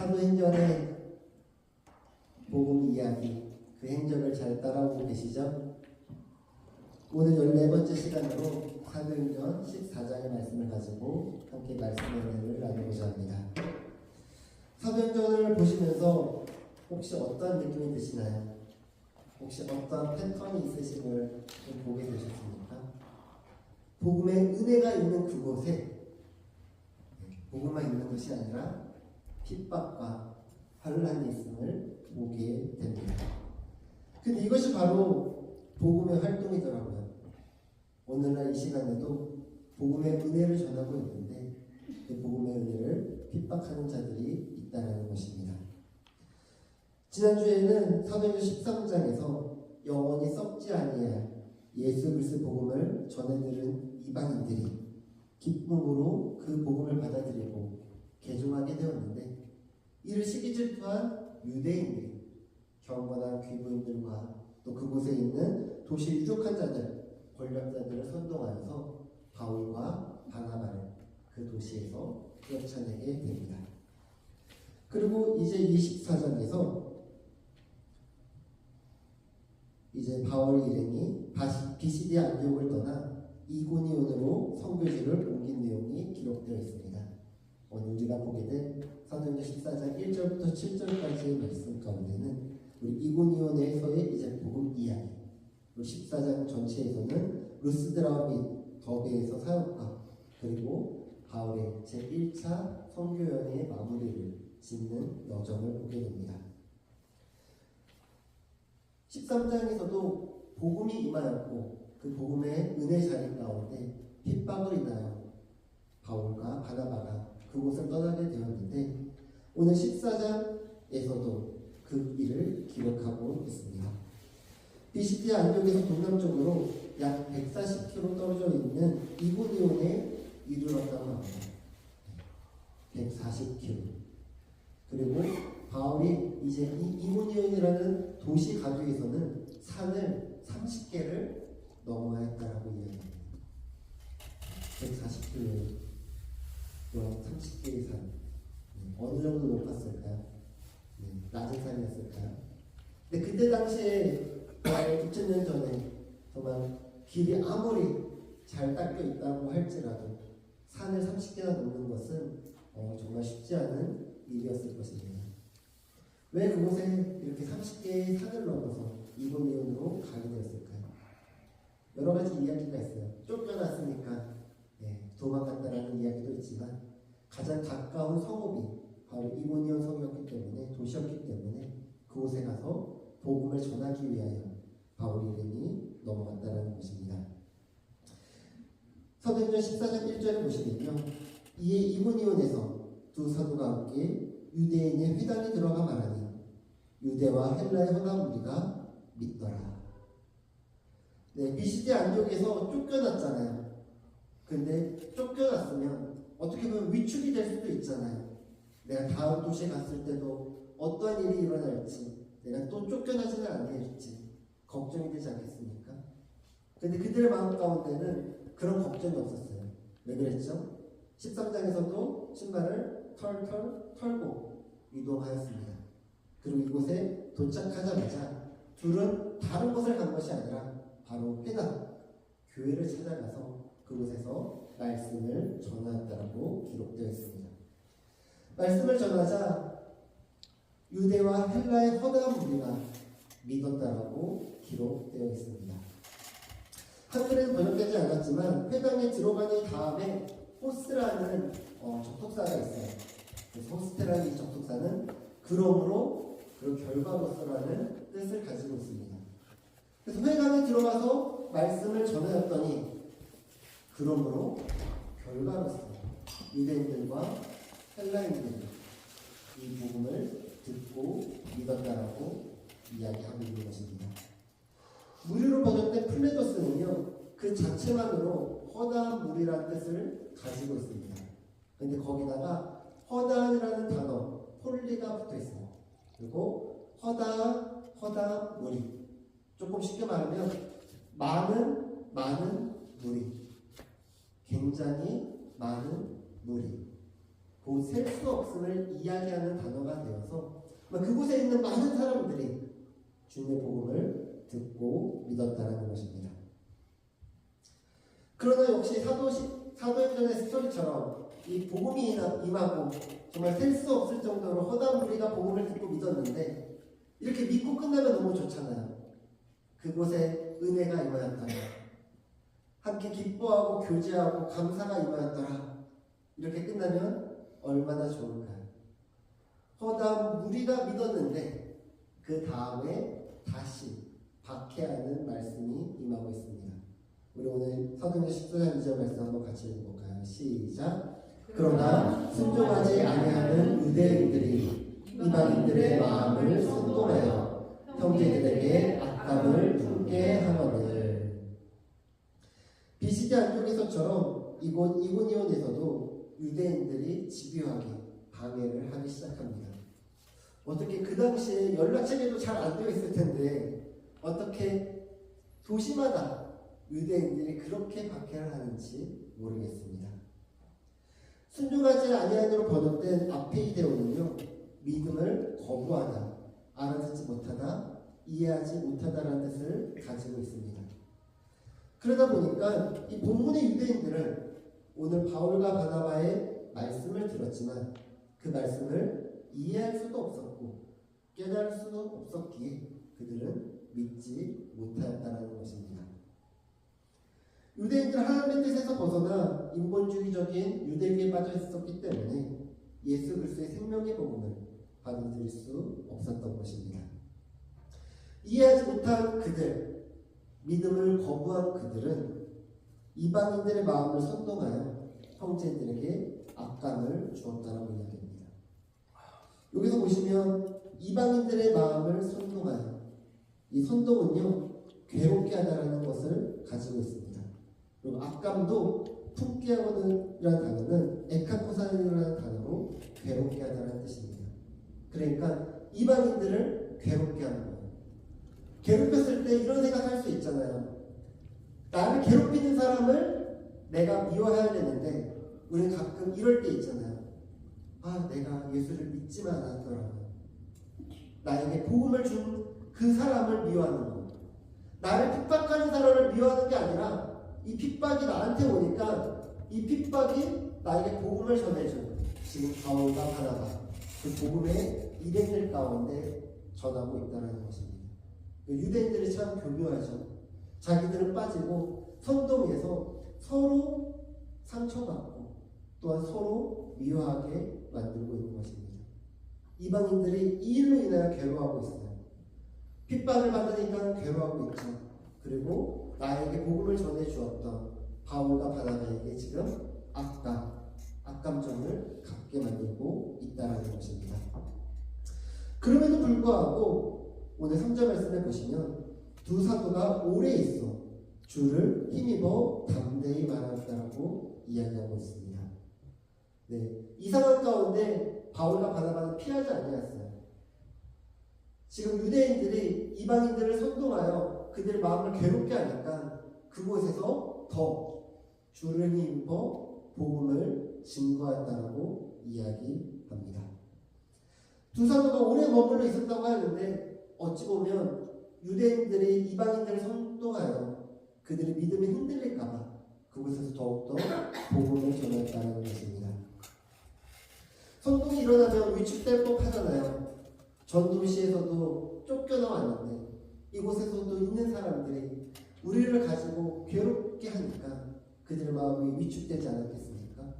사도행전의 복음 이야기, 그 행적을 잘 따라오고 계시죠? 오늘 14번째 시간으로 사도행전 14장의 말씀을 가지고 함께 말씀의 은혜를 나누고자 합니다. 사도행전을 보시면서 혹시 어떤 느낌이 드시나요? 혹시 어떤 패턴이 있으심을 좀 보게 되셨습니까? 복음의 은혜가 있는 그곳에 복음만 있는 것이 아니라 핍박과 환란이 있음을 보게 됩니다. 근데 이것이 바로 복음의 활동이더라고요. 오늘날 이 시간에도 복음의 은혜를 전하고 있는데 그 복음의 은혜를 핍박하는 자들이 있다는 것입니다. 지난주에는 사도행전 13장에서 영원히 썩지 아니할 예수 그리스도 복음을 전해들은 이방인들이 기쁨으로 그 복음을 받아들이고 개종하게 되었는데, 이를 시기 질투한 유대인들이 경건한 귀부인들과 또 그곳에 있는 도시 유족한 자들, 권력자들을 선동하여서 바울과 바나바를 그 도시에서 쫓아내게 됩니다. 그리고 이제 24장에서 이제 바울 일행이 비시디아 안디옥을 떠나 이고니온으로 선교지를 옮긴 내용이 기록되어 있습니다. 오늘 우리가 보게 된 사도행전 14장 1절부터 7절까지의 말씀 가운데는 우리 이고니온에서의 이제 복음 이야기, 14장 전체에서는 루스드라와 및 더베에서 사역과 그리고 바울의 제1차 선교여행의 마무리를 짓는 여정을 보게 됩니다. 13장에서도 복음이 임하였고 그 복음의 은혜 자리 가운데 핍박을 인하여 바울과 바나바가 그곳을 떠나게 되었는데, 오늘 14장에서도 그 일을 기록하고 있습니다. 비시디아 안디옥에서 동남쪽으로 약 140km 떨어져 있는 이고니온에 이르렀다고 합니다. 140km. 그리고 바울이 이제 이 이고니온이라는 도시 가주에서는 산을 30개를 넘어야 했다라고 이야기합니다. 140km, 30개의 산. 어느 정도 높았을까요? 낮은 산이었을까요? 근데 그때 당시에 2000년 전에 정말 길이 아무리 잘 닦여 있다고 할지라도 산을 30개나 넘는 것은 정말 쉽지 않은 일이었을 것입니다. 왜 그곳에 이렇게 30개의 산을 넘어서 이고니온으로 가게 되었을까요? 여러 가지 이야기가 있어요. 쫓겨났으니까 도망갔다라는 이야기도 있지만, 가장 가까운 성읍이 바로 이고니온 성이었기 때문에, 도시였기 때문에 그곳에 가서 복음을 전하기 위하여 바울 일행이 넘어갔다라는 것입니다. 사도행전 14장 1절을 보시면요, 이에 이고니온에서 두 사도가 함께 유대인의 회당에 들어가 말하니 유대와 헬라의 허나 무리가 믿더라. 비시디아 안디옥에서 쫓겨났잖아요. 근데 쫓겨났으면 어떻게 보면 위축이 될 수도 있잖아요. 내가 다음 도시에 갔을 때도 어떠한 일이 일어날지, 내가 또 쫓겨나지는 않을지 걱정이 되지 않겠습니까? 근데 그들의 마음 가운데는 그런 걱정이 없었어요. 왜 그랬죠? 13장에서도 신발을 털털 털고 이동하였습니다. 그리고 이곳에 도착하자마자 둘은 다른 곳을 간 것이 아니라 바로 회당, 교회를 찾아가서 그곳에서 말씀을 전하였다라고 기록되어 있습니다. 말씀을 전하자 유대와 헬라의 허다한 무리가 믿었다라고 기록되어 있습니다. 한글에는 번역되지 않았지만 회당에 들어가는 다음에 호스라는 접속사가 있어요. 그래서 호스테라는 이 접속사는 그러므로 그리고 결과로서라는 뜻을 가지고 있습니다. 그래서 회당에 들어가서 말씀을 전하였더니 그러므로 결과로서 유대인들과 헬라인들이 이 복음을 듣고 믿었다라고 이야기하고 있는 것입니다. 무리로 번역된 플레도스는요, 그 자체만으로 허다한 무리라는 뜻을 가지고 있습니다. 근데 거기다가 허다한이라는 단어, 폴리가 붙어 있어요. 그리고 허다한 무리. 조금 쉽게 말하면 많은 무리. 굉장히 많은 무리. 곧 셀 수 없음을 이야기하는 단어가 되어서 그곳에 있는 많은 사람들이 주님의 복음을 듣고 믿었다는 것입니다. 그러나 역시 사도행전의 스토리처럼 이 복음이 임하고 정말 셀 수 없을 정도로 허다한 무리가 복음을 듣고 믿었는데 이렇게 믿고 끝나면 너무 좋잖아요. 그곳에 은혜가 임하였더라. 함께 기뻐하고 교제하고 감사가 임하였더라. 이렇게 끝나면 얼마나 좋을까요? 허다한 무리가 믿었는데 그 다음에 다시 박해하는 말씀이 임하고 있습니다. 우리 오늘 사도행전 14장 2절 말씀 한번 같이 읽어볼까요? 시작. 그러나 순종하지 아니하는 유대인들이 이방인들의 마음을 선동하여 형제들에게 악감을 품게 하거늘. 비시디 안쪽에서처럼 이곳 이고니온에서도 유대인들이 집요하게 방해를 하기 시작합니다. 어떻게 그 당시에 연락체계도 잘 안 되어 있을 텐데 어떻게 도시마다 유대인들이 그렇게 박해를 하는지 모르겠습니다. 순종하지 아니하니로 번역된 아페이데오는요, 믿음을 거부하다, 알아듣지 못하다, 이해하지 못하다라는 뜻을 가지고 있습니다. 그러다 보니까 이 본문의 유대인들은 오늘 바울과 바나바의 말씀을 들었지만 그 말씀을 이해할 수도 없었고 깨달을 수도 없었기에 그들은 믿지 못하였다는 것입니다. 유대인들 하나님의 뜻에서 벗어나 인본주의적인 유대교에 빠져 있었기 때문에 예수 그리스도의 생명의 복음을 받아들일 수 없었던 것입니다. 이해하지 못한 그들, 믿음을 거부한 그들은 이방인들의 마음을 선동하여 형제들에게 악감을 주었다라고 이야기합니다. 여기서 보시면 이방인들의 마음을 선동하여, 이 선동은요 괴롭게 하다라는 것을 가지고 있습니다. 그리고 악감도 품게 하거든이라는 단어는 에카코사이라는 단어로 괴롭게 하다라는 뜻입니다. 그러니까 이방인들을 괴롭게 하는 거예요. 괴롭혔을 때 이런 생각할 수 있잖아요. 나를 괴롭히는 사람을 내가 미워해야 되는데 우리는 가끔 이럴 때 있잖아요. 아, 내가 예수를 믿지만 않았더라면 나에게 복음을 준 그 사람을 미워하는 거. 나를 핍박하는 사람을 미워하는 게 아니라 이 핍박이 나한테 오니까 이 핍박이 나에게 복음을 전해줘. 지금 바울과 바나바 그 복음의 일행들 가운데 전하고 있다는 것입니다. 유대인들이 참 교묘하죠. 자기들은 빠지고 선동해서 서로 상처받고 또한 서로 미워하게 만들고 있는 것입니다. 이방인들이 이 일로 인하여 괴로워하고 있어요. 핍박을 받으니까 괴로워하고 있죠. 그리고 나에게 복음을 전해주었던 바울과 바나바에게 지금 악감정을 갖게 만들고 있다는 것입니다. 그럼에도 불구하고 오늘 3절 말씀에 보시면 두 사도가 오래 있어 주를 힘입어 담대히 말하였다라고 이야기하고 있습니다. 네, 이 상황 가운데 바울과 바나바는 피하지 아니했어요. 지금 유대인들이 이방인들을 선동하여 그들의 마음을 괴롭게 하니까 그곳에서 더 주를 힘입어 복음을 증거했다라고 이야기합니다. 두 사도가 오래 머물러 있었다고 하는데 어찌 보면 유대인들이 이방인들을 선동하여 그들의 믿음이 흔들릴까봐 그곳에서 더욱더 복음을 전했다는 것입니다. 선동이 일어나면 위축될 법하잖아요. 전도시에서도 쫓겨나왔는데 이곳에서도 있는 사람들이 우리를 가지고 괴롭게 하니까 그들의 마음이 위축되지 않았겠습니까?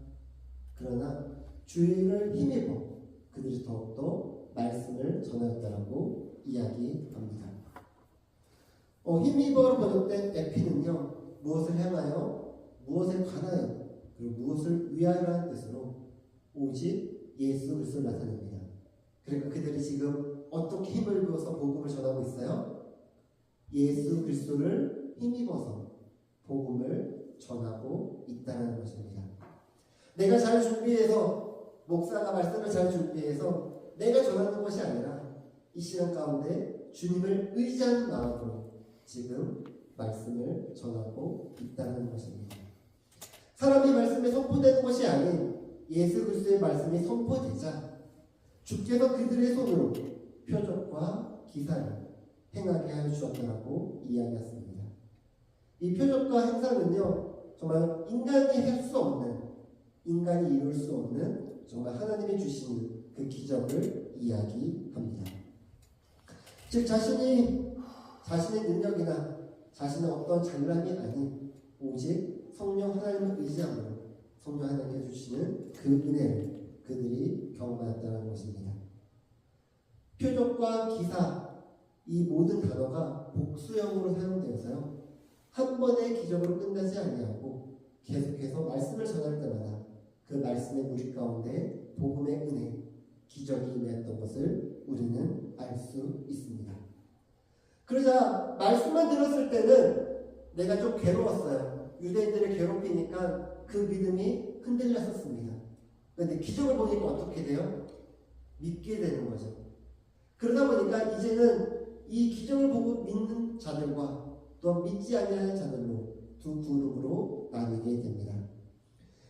그러나 주의를 힘입어 그들이 더욱더 말씀을 전하였다라고 이야기합니다. 힘입어로 번역된 에피는요, 무엇을 향하여, 무엇에 관하여, 그리고 무엇을 위하여라는 뜻으로 오직 예수 그리스도를 나타냅니다. 그러니까 그들이 지금 어떻게 힘을 입어서 복음을 전하고 있어요? 예수 그리스도를 힘입어서 복음을 전하고 있다는 것입니다. 내가 잘 준비해서 목사가 말씀을 잘 준비해서 내가 전하는 것이 아니라 이 시간 가운데 주님을 의지하는 마음으로 지금 말씀을 전하고 있다는 것입니다. 사람이 말씀에 선포되는 것이 아닌 예수 그리스도의 말씀이 선포되자 주께서 그들의 손으로 표적과 기사를 행하게 하여 주셨다고 이야기했습니다. 이 표적과 행사는요, 정말 인간이 할 수 없는, 인간이 이룰 수 없는 정말 하나님이 주신 그 기적을 이야기합니다. 즉 자신의 능력이나 자신의 어떤 잘남이 아닌 오직 성령 하나님을 의지함으로 성령 하나님께 주시는 그 은혜를 그들이 경험하였다는 것입니다. 표적과 기사, 이 모든 단어가 복수형으로 사용되어서요, 한 번의 기적으로 끝나지 아니하고 계속해서 말씀을 전할 때마다 그 말씀의 무리 가운데 복음의 은혜, 기적이 임했던 것을 우리는 알 수 있습니다. 그러자 말씀만 들었을 때는 내가 좀 괴로웠어요. 유대인들을 괴롭히니까 그 믿음이 흔들렸었습니다. 그런데 기적을 보니까 어떻게 돼요? 믿게 되는 거죠. 그러다 보니까 이제는 이 기적을 보고 믿는 자들과 또 믿지 아니하는 자들로 두 그룹으로 나뉘게 됩니다.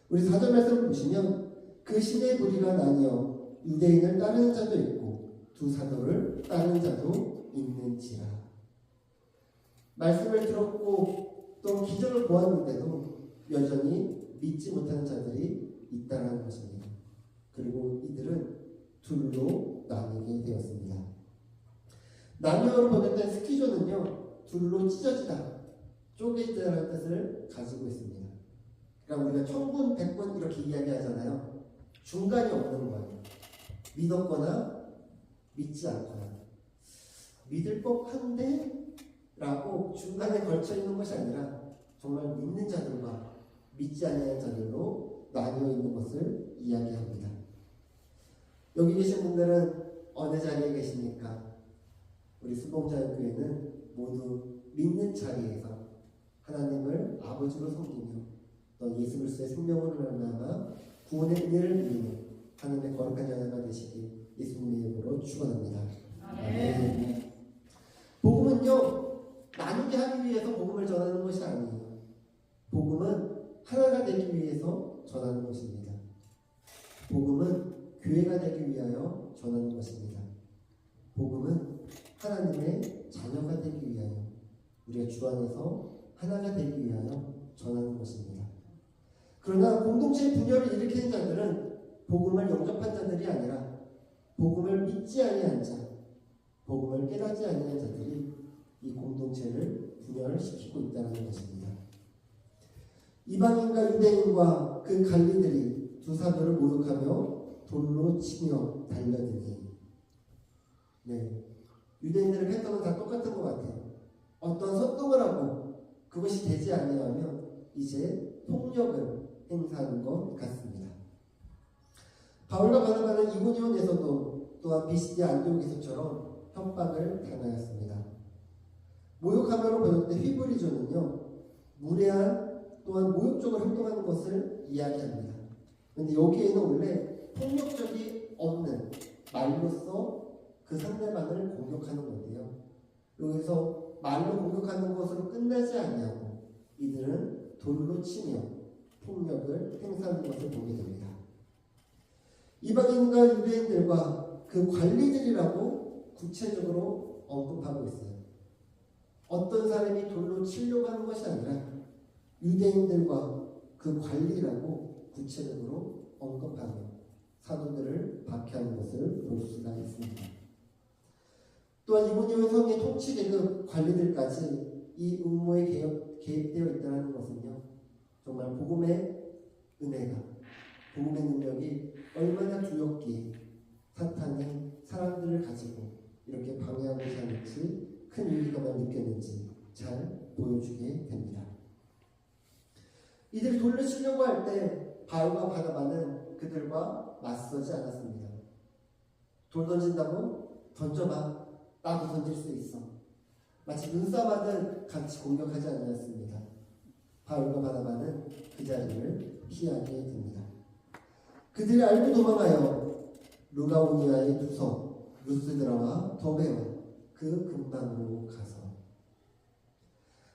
우리 4절 말씀을 보시면 그 시대의 무리가 나뉘어 유대인을 따르는 자도 있고 두 사도를 따르는 자도 있는지라. 말씀을 들었고 또 기적을 보았는데도 여전히 믿지 못하는 자들이 있다는 것입니다. 그리고 이들은 둘로 나뉘게 되었습니다. 나뉘어로 번역된 스키조는요, 둘로 찢어지다, 쪼개지다라는 뜻을 가지고 있습니다. 그러니까 우리가 천군, 백군 이렇게 이야기하잖아요. 중간이 없는 거예요. 믿었거나 믿지 않거나. 믿을 법한데 라고 중간에 걸쳐 있는 것이 아니라 정말 믿는 자들과 믿지 않는 자들로 나뉘어 있는 것을 이야기합니다. 여기 계신 분들은 어느 자리에 계십니까? 우리 수봉자교회는 모두 믿는 자리에서 하나님을 아버지로 섬기며 또 예수 그리스도의 생명으로 말미암아 구원의 은혜를 누리는 하나님의 거룩한 자녀가 되시길 예수님의 이름으로 축원합니다. 아멘. 복음은요, 나누게 하기 위해서 복음을 전하는 것이 아니에요. 복음은 하나가 되기 위해서 전하는 것입니다. 복음은 교회가 되기 위하여 전하는 것입니다. 복음은 하나님의 자녀가 되기 위하여, 우리가 주 안에서 하나가 되기 위하여 전하는 것입니다. 그러나 공동체의 분열을 일으키는 자들은 복음을 영접한 자들이 아니라 복음을 믿지 아니한 자, 복음을 깨닫지 아니한 자들이 이 공동체를 분열시키고 있다는 것입니다. 이방인과 유대인과 그 관리들이 두 사도를 모욕하며 돌로 치며 달려드니, 네, 유대인들의 패턴은 다 똑같은 것 같아요. 어떤 선동을 하고 그것이 되지 아니하면 이제 폭력을 행사하는 것 같습니다. 바울과 바나바는 이고니온에서도 또한 비시디아 안디옥에서처럼 협박을 당하였습니다. 모욕하며로 번역된 휘브리조는요, 무례한 또한 모욕적으로 행동하는 것을 이야기합니다. 그런데 여기에는 원래 폭력적이 없는 말로써 그 상대방을 공격하는 건데요. 여기서 말로 공격하는 것으로 끝나지 아니하고 이들은 돌로 치며 폭력을 행사하는 것을 보게 됩니다. 이방인과 유대인들과 그 관리들이라고 구체적으로 언급하고 있어요. 어떤 사람이 돌로 치려고 하는 것이 아니라 유대인들과 그 관리라고 구체적으로 언급하며 사도들을 박해하는 것을 볼 수가 있습니다. 또한 이고니온 성의 통치 계급 관리들까지 이 음모에 개입되어 있다는 것은요, 정말 복음의 은혜가, 복음의 능력이 얼마나 두렵기에 사탄이 사람들을 가지고 이렇게 방해하고자 하는지, 큰 위기감을 느꼈는지 잘 보여주게 됩니다. 이들이 돌로 치려고 할 때 바울과 바나바는 그들과 맞서지 않았습니다. 돌 던진다고? 던져봐. 나도 던질 수 있어. 마치 눈싸움하듯 같이 공격하지 않았습니다. 바울과 바나바는 그 자리를 피하게 됩니다. 그들이 알고 도망하여 루가오니아의 두성 루스드라와 더베와 그 근방으로 가서,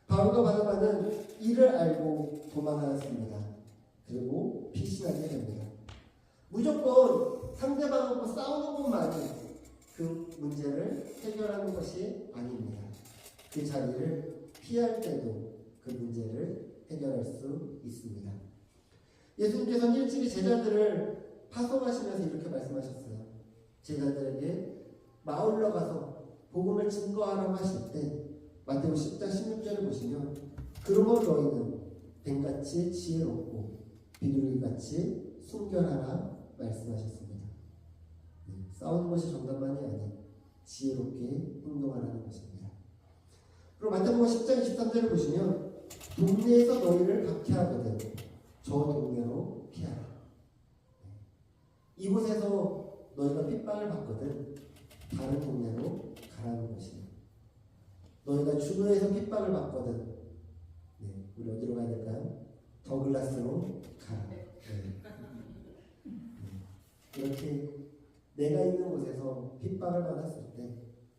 바울과 바나바는 이를 알고 도망하였습니다. 그리고 피신하게 됩니다. 무조건 상대방하고 싸우는 것만이 그 문제를 해결하는 것이 아닙니다. 그 자리를 피할 때도 그 문제를 해결할 수 있습니다. 예수님께서는 일찍이 제자들을 파송하시면서 이렇게 말씀하셨어요. 제자들에게 마을로 가서 복음을 증거하라고 하실 때 마태복음 10장 16절을 보시면 그러므로 너희는 뱀같이 지혜롭고 비둘기같이 순결하라 말씀하셨습니다. 싸우는 것이 정답만이 아닌 지혜롭게 행동하라는 것입니다. 그리고 마태복음 10장 23절을 보시면 동네에서 너희를 박해하거든 저 동네로 피하라. 이곳에서 너희가 핍박을 받거든 다른 동네로 가라는 것이에요. 너희가 주노에서 핍박을 받거든 우리 어디로 가야 될까요? 더글라스로 가라. 이렇게 내가 있는 곳에서 핍박을 받았을 때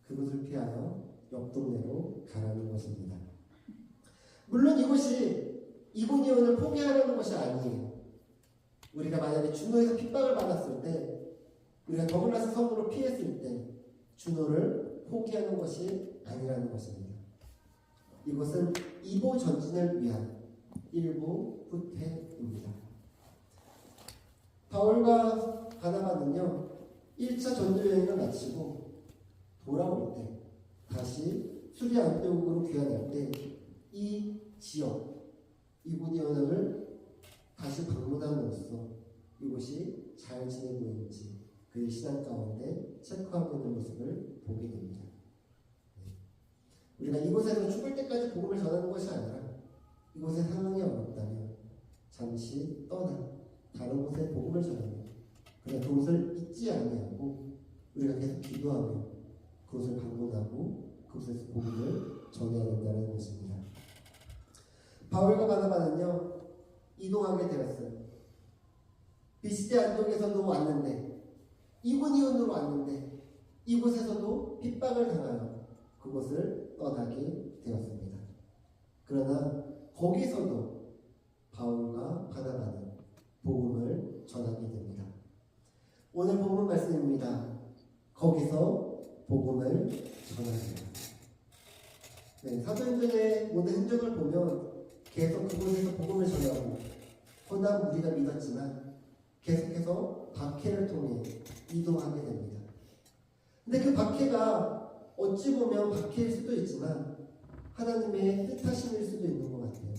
그곳을 피하여 옆 동네로 가라는 것입니다. 물론 이곳이 이고니온을 포기하려는 것이 아니에요. 우리가 만약에 주노에서 핍박을 받았을 때 우리가 더글라스 섬으로 피했을 때 주노를 포기하는 것이 아니라는 것입니다. 이것은 이보 전진을 위한 일부 후퇴입니다. 바울과 바나바는요 1차 전도 여행을 마치고 돌아올 때 다시 수리 안디옥으로 귀환할 때 이 지역 이고니온을 다시 방문함으로써 이곳이 잘 지내고 있는지 그의 신앙 가운데 체크하고 있는 모습을 보게 됩니다. 우리가 이곳에서 죽을 때까지 복음을 전하는 것이 아니라 이곳의 상황이 어렵다면 잠시 떠나 다른 곳에 복음을 전하며 그러나 그곳을 잊지 아니하고 우리가 계속 기도하며 그곳을 방문하고 그곳에서 복음을 전해야 된다는 것입니다. 바울과 바나바는요 이동하게 되었어요. 비시디 안독에서도 왔는데 이고니온으로 왔는데 이곳에서도 핍박을 당하여 그곳을 떠나게 되었습니다. 그러나 거기서도 바울과 바나바는 복음을 전하게 됩니다. 오늘 본문 말씀입니다. 거기서 복음을 전하리라. 사도행전의 모든 흔적을 보면 계속 그곳에서 복음을 전하고 허나 우리가 믿었지만 계속해서 박해를 통해 이동하게 됩니다. 근데 그 박해가 어찌 보면 박해일 수도 있지만 하나님의 뜻하심일 수도 있는 것 같아요.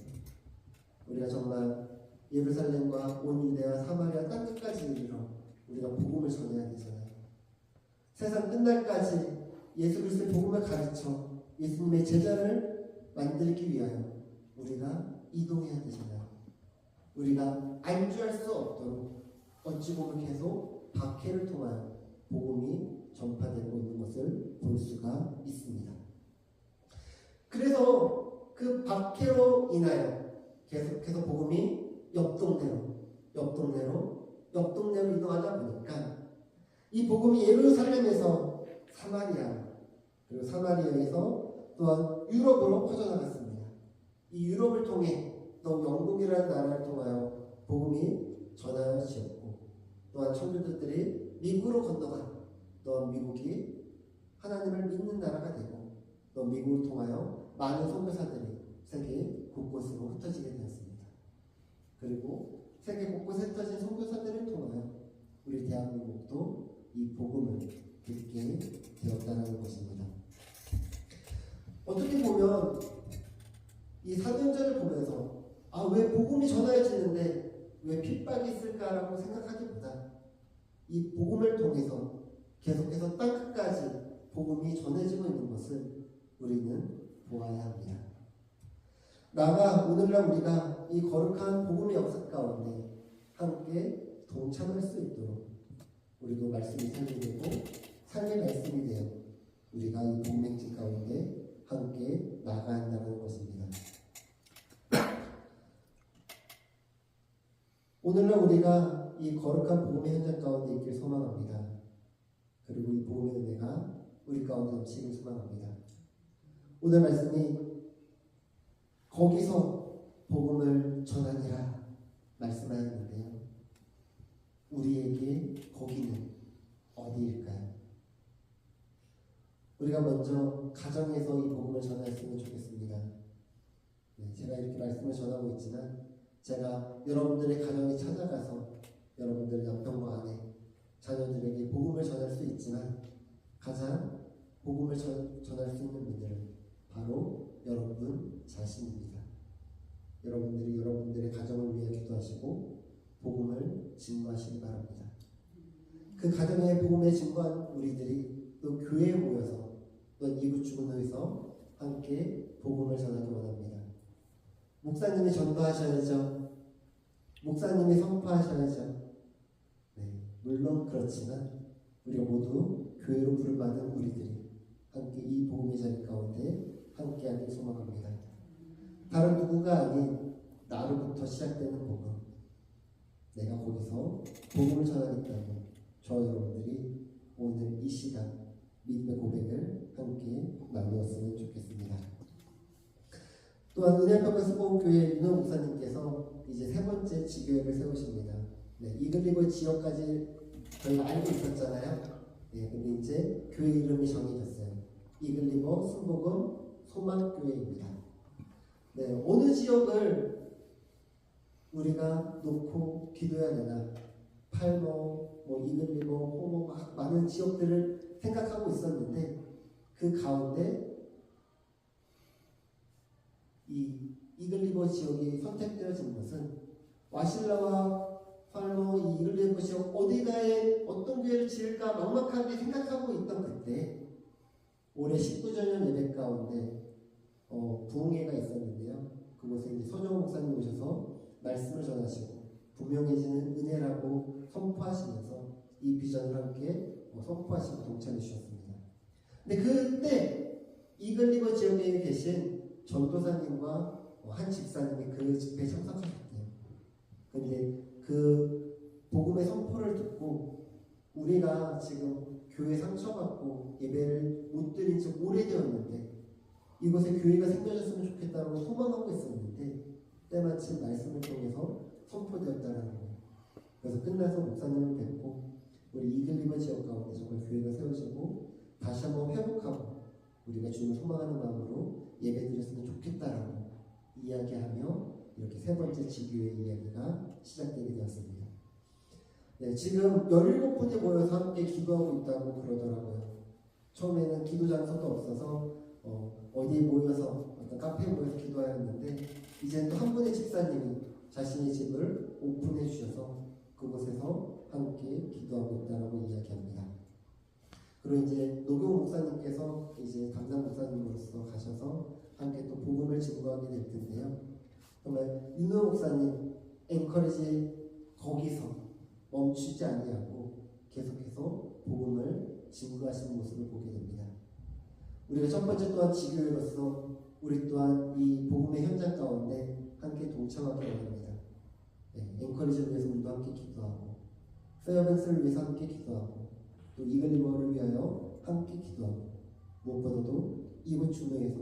우리가 정말 예루살렘과 온 유대와 사마리아 땅끝까지 이르러 우리가 복음을 전해야 되잖아요. 세상 끝날까지 예수 그리스도의 복음을 가르쳐 예수님의 제자를 만들기 위하여 우리가 이동해야 되잖아요. 우리가 안주할 수 없도록 어찌 보면 계속 박해를 통하여 복음이 전파되고 있는 것을 볼 수가 있습니다. 그래서 그 박해로 인하여 계속해서 복음이 옆 동네로 이동하다 보니까 이 복음이 예루살렘에서 사마리아 그리고 사마리아에서 또한 유럽으로 퍼져나갔습니다. 이 유럽을 통해 또 영국이라는 나라를 통하여 복음이 전하여지었고 또한 청교도들이 미국으로 건너가 또 미국이 하나님을 믿는 나라가 되고 또 미국을 통하여 많은 선교사들이 세계 곳곳으로 흩어지게 되었습니다. 그리고 세계 곳곳에 흩어진 선교사들을 통하여 우리 대한민국도 이 복음을 듣게 되었다는 것입니다. 어떻게 보면 이 사도행전을 보면서 왜 복음이 전하여지는데 왜 핍박이 있을까라고 생각하기보다 이 복음을 통해서 계속해서 땅끝까지 복음이 전해지고 있는 것을 우리는 보아야 합니다. 나아가 오늘날 우리가 이 거룩한 복음의 역사 가운데 함께 동참할 수 있도록 우리도 말씀이 삶이 되고 삶의 말씀이 되어 우리가 이 복음행진 가운데 함께 나가야 한다는 것입니다. 오늘날 우리가 이 거룩한 복음의 현장 가운데 있길 소망합니다. 그리고 이 복음의 은혜가 우리 가운데 넘치길 소망합니다. 오늘 말씀이 거기서 복음을 전하니라 말씀하였는데요. 우리에게 거기는 어디일까요? 우리가 먼저 가정에서 이 복음을 전했으면 좋겠습니다. 네, 제가 이렇게 말씀을 전하고 있지만 제가 여러분들의 가정에 찾아가서 여러분들의 남편과 아내, 자녀들에게 복음을 전할 수 있지만 가장 복음을 전할 수 있는 분들은 바로 여러분 자신입니다. 여러분들이 여러분들의 가정을 위해 기도하시고 복음을 증거하시기 바랍니다. 그 가정의 복음에 증거한 우리들이 또 교회에 모여서 또 이웃 주변에서 함께 복음을 전하기 원합니다. 목사님이 전도하셔야죠. 목사님이 선포하셔야죠. 네, 물론 그렇지만 우리가 모두 교회로 부름받은 우리들이 함께 이 복음의 자리 가운데 함께하길 소망합니다. 다른 누구가 아닌 나로부터 시작되는 복음, 내가 거기서 복음을 전하겠다고 저 여러분들이 오늘 이 시간 믿음의 고백을 함께 나누었으면 좋겠습니다. 또한 은혜평가 수봉교회 윤호 목사님께서 이제 세 번째 지교회를 세우십니다. 네, 이글리버 지역까지 저희가 알고 있었잖아요. 네, 근데 이제 교회 이름이 정해졌어요. 이글리버 순복음 소망교회입니다. 네, 어느 지역을 우리가 놓고 기도해야 되나? 팔모, 이글리버, 호모 막 많은 지역들을 생각하고 있었는데 그 가운데 이 이글리버 지역이 선택되어진 것은 와실라와 팔모 이 이글리버 지역 어디가에 어떤 교회를 지을까 막막하게 생각하고 있던 그때 올해 19주년 예배 가운데 부흥회가 있었는데요. 그곳에 이제 서정호 목사님 오셔서 말씀을 전하시고 분명해지는 은혜라고 선포하시면서 이 비전을 함께 선포하시고 동참해 주셨습니다. 근데 그때 이글리버 지역에 계신 전도사님과 한 집사님이 그 집회에 참석하셨대요. 근데 그 복음의 선포를 듣고 우리가 지금 교회 상처받고 예배를 못 드린 지 오래되었는데 이곳에 교회가 생겨졌으면 좋겠다고 소망하고 있었는데 때마침 말씀을 통해서 선포되었다는 거예요. 그래서 끝나서 목사님을 뵙고 우리 이글리버 지역 가운데 정말 교회가 세워지고 다시 한번 회복하고 우리가 주님을 소망하는 마음으로 예배드렸으면 좋겠다라고 이야기하며 이렇게 세 번째 지교회 이야기가 시작되게 되었습니다. 네, 지금 17분이 모여서 함께 기도하고 있다고 그러더라고요. 처음에는 기도 장소도 없어서 어디에 모여서 어떤 카페에 모여서 기도하였는데 이제는 또 한 분의 집사님이 자신의 집을 오픈해 주셔서 그곳에서 함께 기도하고 있다라고 이야기합니다. 그리고 이제 노경 목사님께서 이제 담당 목사님으로서 가셔서 함께 또 복음을 증거하게 될 텐데요. 정말 윤호 목사님 앵커리지 거기서 멈추지 아니하고 계속해서 복음을 증거하시는 모습을 보게 됩니다. 우리가 첫 번째 또한 지교회로서 우리 또한 이 복음의 현장 가운데 함께 동참하기 원합니다. 네, 앵커리지를 위해서 우리도 함께 기도하고 페어밴스를 위해서 함께 기도하고 또 이글리버를 위하여 함께 기도하고 무엇보다도 이곳 주노에서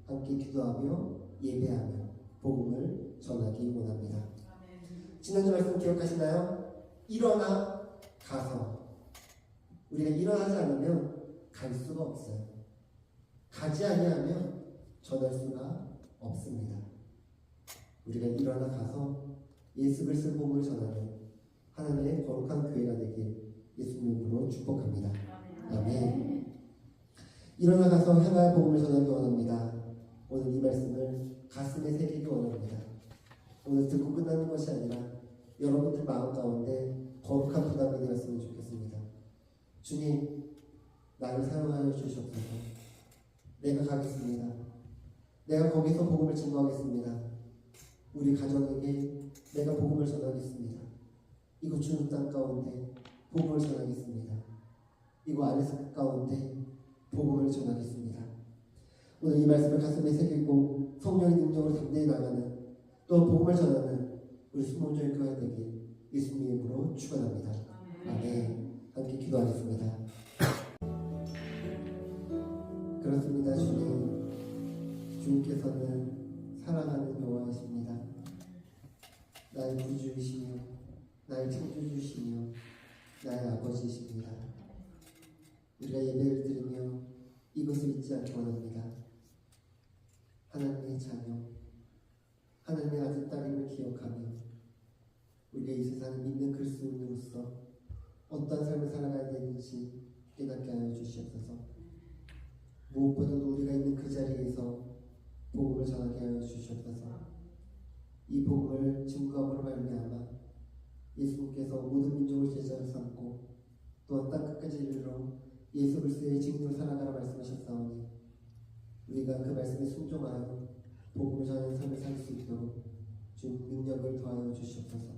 함께 기도하며 예배하며 복음을 전하기 원합니다. 지난주 말씀 기억하시나요? 일어나 가서 우리가 일어나지 않으면 갈 수가 없어요. 가지 아니하면 전할 수가 없습니다. 우리가 일어나 가서 예수 그리스도의 복음을 전하는 하나님의 거룩한 교회가 되길 예수님 이름으로 축복합니다. 아멘. 일어나 가서 향할 복음을 전하기 원합니다. 오늘 이 말씀을 가슴에 새기기 원합니다. 오늘 듣고 끝나는 것이 아니라 여러분들 마음 가운데 거룩한 부담이 되었으면 좋겠습니다. 주님, 나를 사용하여 주시옵소서. 내가 가겠습니다. 내가 거기서 복음을 증거하겠습니다. 우리 가정에게 내가 복음을 전하겠습니다. 이곳 주는 땅 가운데 복음을 전하겠습니다. 이곳 안에서 가운데 복음을 전하겠습니다. 오늘 이 말씀을 가슴에 새기고 성령의 능력으로 담대히 나가는 또 복음을 전하는 우리 수목주의 교회 되길 예수님 이름으로 축원합니다. 아멘. 함께 기도하겠습니다. 그렇습니다. 주님, 주님께서는 사랑하는 여호와이십니다. 나의 구주이시며 나의 창조주시며 나의 아버지이십니다. 우리가 예배를 드리며 이것을 잊지 않기 원합니다. 하나님의 자녀, 하나님의 아들 딸임을 기억하며 우리가 이 세상을 믿는 그리스도인으로서 어떤 삶을 살아가야 되는지 깨닫게 하여 주시옵소서. 무엇보다도 우리가 있는 그 자리에서 복음을 전하게 하여 주시옵소서. 이 복음을 증거함으로 말미암아 예수님께서 모든 민족을 제자로 삼고 또한 땅끝까지 이르러 예수 그리스도의 증인으로 살아가라 말씀하셨사오니 우리가 그 말씀에 순종하여 복음을 전하는 삶을 살 수 있도록 주님 능력을 더하여 주시옵소서.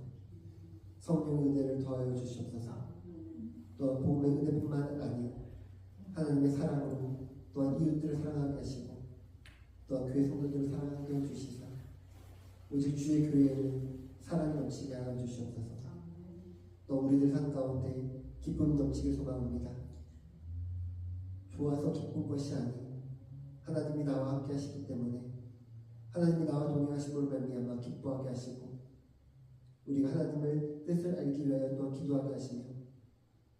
성령의 은혜를 더하여 주시옵소서. 또한 복음의 은혜뿐만 아니라 하나님의 사랑으로 또한 이웃들을 사랑하게 하시고 또한 교회 성도들을 사랑하게 해 주시사 오직 주의 교회를 사랑이 넘치게 하여 주시옵소서. 또 우리들 삶 가운데 기쁨이 넘치길 소망합니다. 좋아서 기쁜 것이 아닌 하나님이 나와 함께 하시기 때문에 하나님이 나와 동행하심으로 말미암아 기뻐하게 하시고 우리가 하나님을 뜻을 알기 위하여 또한 기도하게 하시며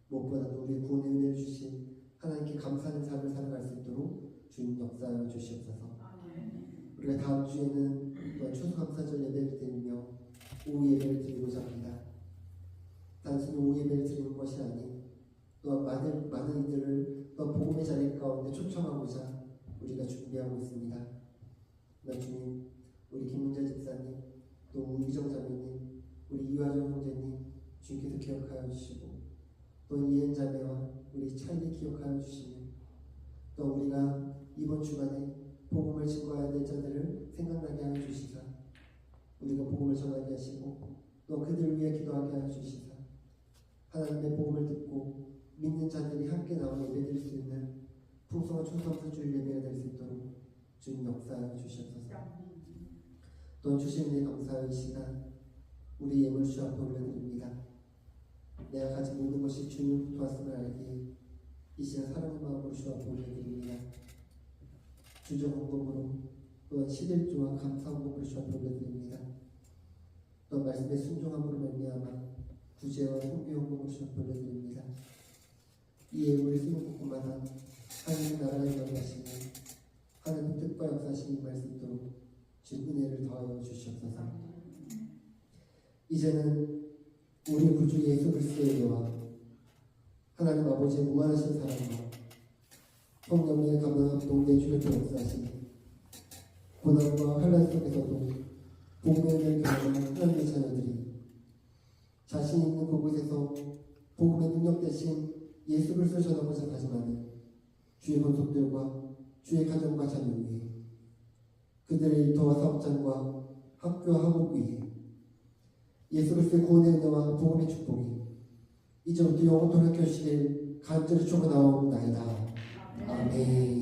무엇보다도 우리의 구원의 은혜를 주신 하나님께 감사하는 삶을 살아갈 수 있도록 주님 역사하여 주시옵소서. 우리가 다음 주에는 또한 추수감사절 예배를 드리며 오후 예배를 드리고자 합니다. 단순히 오후 예배를 드리는 것이 아닌 또한 많은 이들을 또한 복음의 자리 가운데 초청하고자 우리가 준비하고 있습니다. 주님, 우리 김문재 집사님, 또 우리 이정 자매님, 우리 이화정 형제님 주님께서 기억하여 주시고 또 이은 자매와 우리 찰리 기억하여 주시며 또 우리가 이번 주간에 복음을 증거해야 될 자들을 생각나게 하여 주시사 우리가 복음을 전하게 하시고 또 그들을 위해 기도하게 하여 주시사 하나님의 복음을 듣고 믿는 자들이 함께 나와 예배드릴 수 있는 풍성한 초성수주일 예배가 될 수 있도록 주님 역사하여 주시옵소서. 또한 주신 은혜 감사의 시간 우리 예물 주 앞에 올려드립니다. 내가 가진 모든 것이 주님 도왔음을 알기에 이 시간 사랑의 마음으로 주 앞에 올려드립니다. 주저 헌금으로 또한 11조와 감사 헌금으로 주 앞에 올려드립니다. 또한 말씀의 순종함으로 말미암아 구제와 성교 헌금으로 주 앞에 올려드립니다. 이 예물을 쓰는 곳마다 하나님의 나라가 임하시며 하나님의 뜻과 역사심이 임할 수 있도록 주님 은혜를 더하여 주시옵소서. 이제는 우리 구주 예수 그리스도의 은혜와 하나님 아버지의 무한하신 사랑과 성령의 감화한 동네 주님의 역사하시니 고난과 환난 속에서도 복음의 은혜를 경험한 하나님의 자녀들이 자신 있는 그곳에서 복음의 능력 대신 예수 그리스도를 전하고자 다짐하는 주의 권속들과 주의 가정과 자녀 위에 그들의 일터와 사업장과 학교와 학업 위에 예수 그리스도의 구원의 은혜와 복음의 축복이 이제부터 영원토록 켜시길 간절히 축원하옵나이다. 아멘.